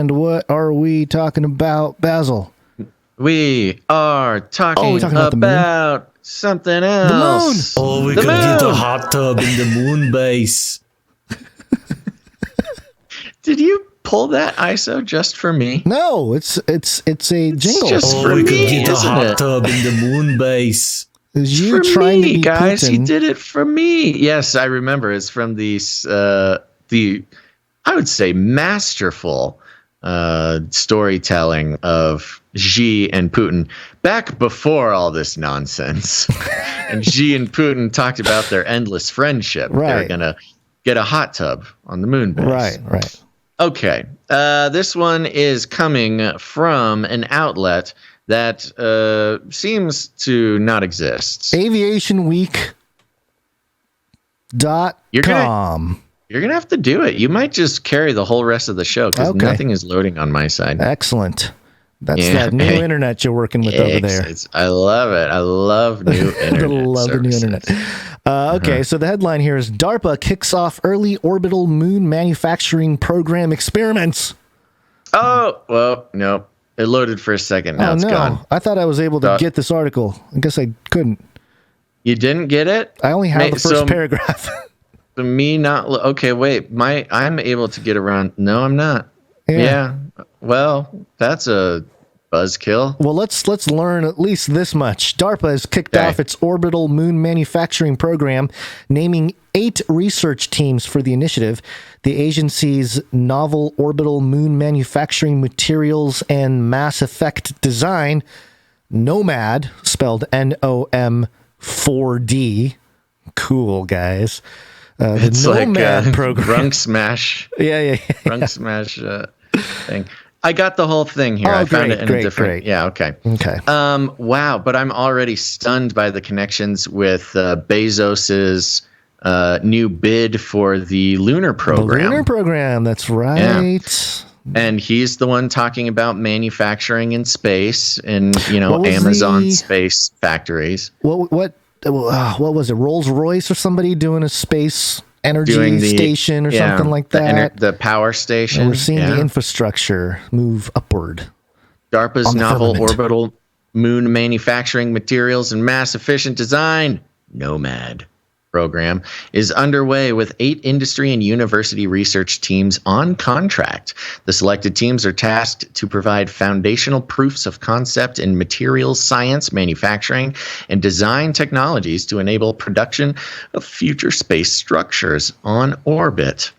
And what are we talking about, Basil? We are talking about something The moon. else. Oh, we could get a hot tub in the moon base. Did you pull that ISO just for me? No, it's a jingle. Just Oh, we could me, get a isn't hot it? tub in the moon base. Is you For trying me, to be guys, Putin? he did it for me. Yes, I remember. It's from the I would say masterful storytelling of Xi and Putin back before all this nonsense. And Xi and Putin talked about their endless friendship. Right. They were gonna get a hot tub on the moon base. Right. Okay. This one is coming from an outlet that seems to not exist. AviationWeek.com. You're going to have to do it. You might just carry the whole rest of the show because nothing is loading on my side. Excellent. That's that new internet you're working with over there. I love it. I love new internet. The new internet. Okay, so the headline here is DARPA kicks off early orbital moon manufacturing program experiments. Oh, well, no. It loaded for a second. Now it's gone. I thought I was able to get this article. I guess I couldn't. You didn't get it? I only have the first paragraph. Me not. Okay, wait. I'm able to get around. No, I'm not. Yeah. Well, that's a buzzkill. Well, let's learn at least this much. DARPA has kicked off its orbital moon manufacturing program, naming 8 research teams for the initiative. The agency's novel orbital moon manufacturing materials and mass effect design, NOMAD, spelled NOM 4D. Cool, guys. It's NOMAD like program. Runk Smash. Yeah. Runk Smash thing. I got the whole thing here. I found it in a different. Great. Yeah. Okay. Wow. But I'm already stunned by the connections with Bezos's new bid for the lunar program. The lunar program. That's right. Yeah. And he's the one talking about manufacturing in space and Amazon space factories. What was it? Rolls Royce or somebody doing a space energy station or something like that? The power station. And we're seeing the infrastructure move upward. DARPA's novel orbital moon manufacturing materials and mass efficient design, NOMAD program, is underway with 8 industry and university research teams on contract. The selected teams are tasked to provide foundational proofs of concept in materials science, manufacturing, and design technologies to enable production of future space structures on orbit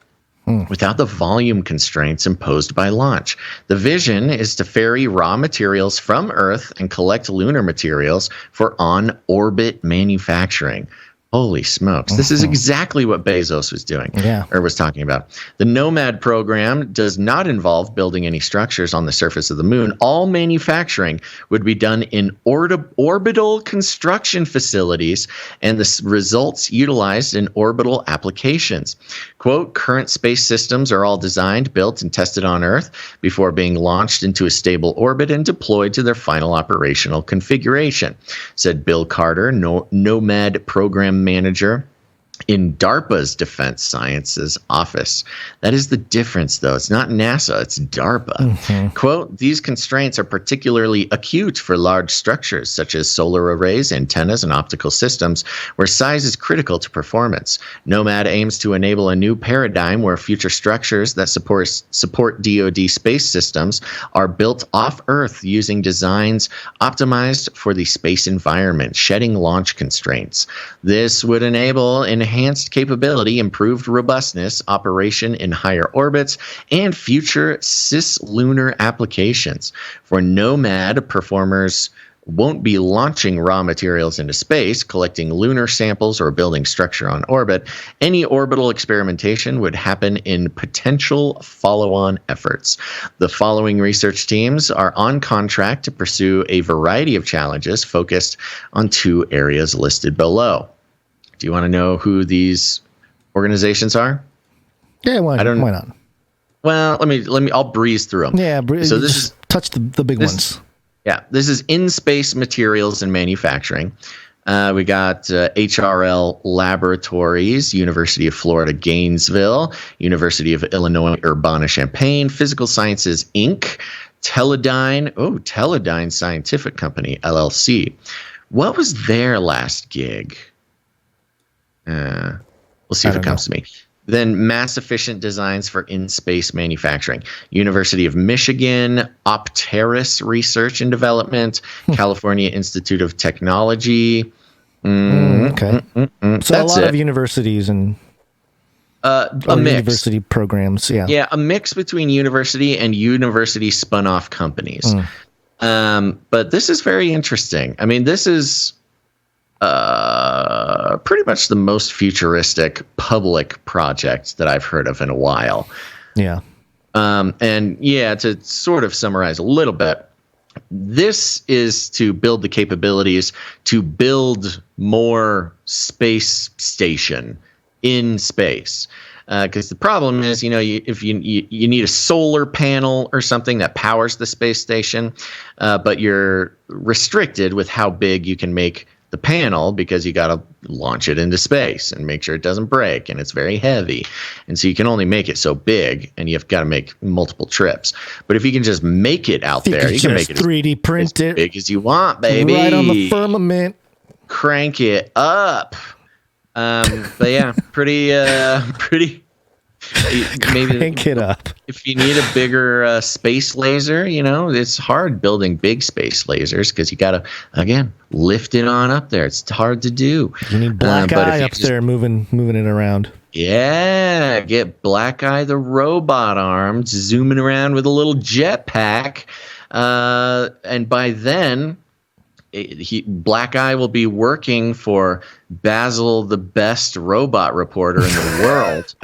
without the volume constraints imposed by launch. The vision is to ferry raw materials from Earth and collect lunar materials for on-orbit manufacturing. Holy smokes. This is exactly what Bezos was doing or was talking about. The NOMAD program does not involve building any structures on the surface of the moon. All manufacturing would be done in orbital construction facilities and the results utilized in orbital applications. Quote, current space systems are all designed, built, and tested on Earth before being launched into a stable orbit and deployed to their final operational configuration, said Bill Carter, NOMAD program manager in DARPA's Defense Sciences Office. That is the difference, though. It's not NASA, it's DARPA. Quote, these constraints are particularly acute for large structures such as solar arrays, antennas, and optical systems, where size is critical to performance. NOMAD aims to enable a new paradigm where future structures that support DoD space systems are built off Earth using designs optimized for the space environment, shedding launch constraints. This would enable enhanced capability, improved robustness, operation in higher orbits, and future cislunar applications. For NOMAD, performers won't be launching raw materials into space, collecting lunar samples, or building structure on orbit. Any orbital experimentation would happen in potential follow-on efforts. The following research teams are on contract to pursue a variety of challenges focused on 2 areas listed below. Do you want to know who these organizations are? Yeah, why not? Well, let me. I'll breeze through them. Yeah, so this is touch the big ones. Yeah, this is in space materials and manufacturing. We got HRL Laboratories, University of Florida, Gainesville, University of Illinois, Urbana-Champaign, Physical Sciences, Inc., Teledyne Scientific Company, LLC. What was their last gig? We'll see if it comes to me. Then Mass Efficient Designs for In-Space Manufacturing. University of Michigan, Opteris Research and Development, California Institute of Technology. Okay. So That's a lot it. of universities and a mix. university programs. Yeah. Yeah, a mix between university and university spun-off companies. But this is very interesting. I mean, this is pretty much the most futuristic public project that I've heard of in a while. Yeah. And yeah, to sort of summarize a little bit, this is to build the capabilities to build more space station in space. Because the problem is, if you need a solar panel or something that powers the space station, but you're restricted with how big you can make the panel because you got to launch it into space and make sure it doesn't break, and it's very heavy, and so you can only make it so big, and you've got to make multiple trips. But if you can just make it out there, you can make it 3D print as big as you want, baby. Right on the firmament. Crank it up. But yeah, pretty. Maybe Crank it up. If you need a bigger space laser, it's hard building big space lasers because you got to, again, lift it on up there. It's hard to do. You need Black Eye up there moving it around. Yeah, get Black Eye the robot arms zooming around with a little jetpack. And by then, Black Eye will be working for Basil, the best robot reporter in the world.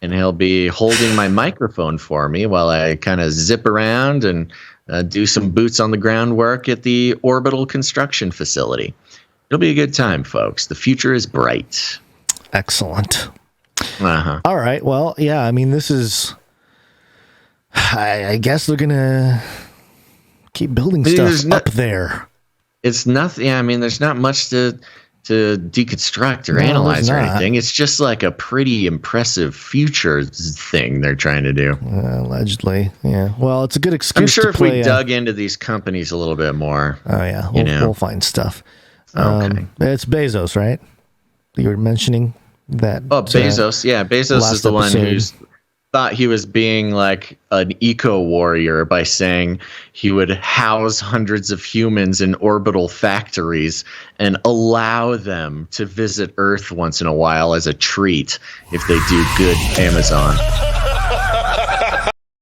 And he'll be holding my microphone for me while I kind of zip around and do some boots on the ground work at the orbital construction facility. It'll be a good time, folks. The future is bright. Excellent. All right. Well, yeah, I mean, this is, I guess they're going to keep building stuff up there. It's nothing. Yeah, I mean, there's not much to deconstruct or analyze or anything. It's just like a pretty impressive future thing they're trying to do. Allegedly, yeah. Well, it's a good excuse. I'm sure if we play, dug into these companies a little bit more. Oh yeah, we'll find stuff. Okay. It's Bezos, right? You were mentioning that. Oh, Bezos. Yeah, Bezos is the one who's thought he was being like an eco warrior by saying he would house hundreds of humans in orbital factories and allow them to visit Earth once in a while as a treat if they do good Amazon.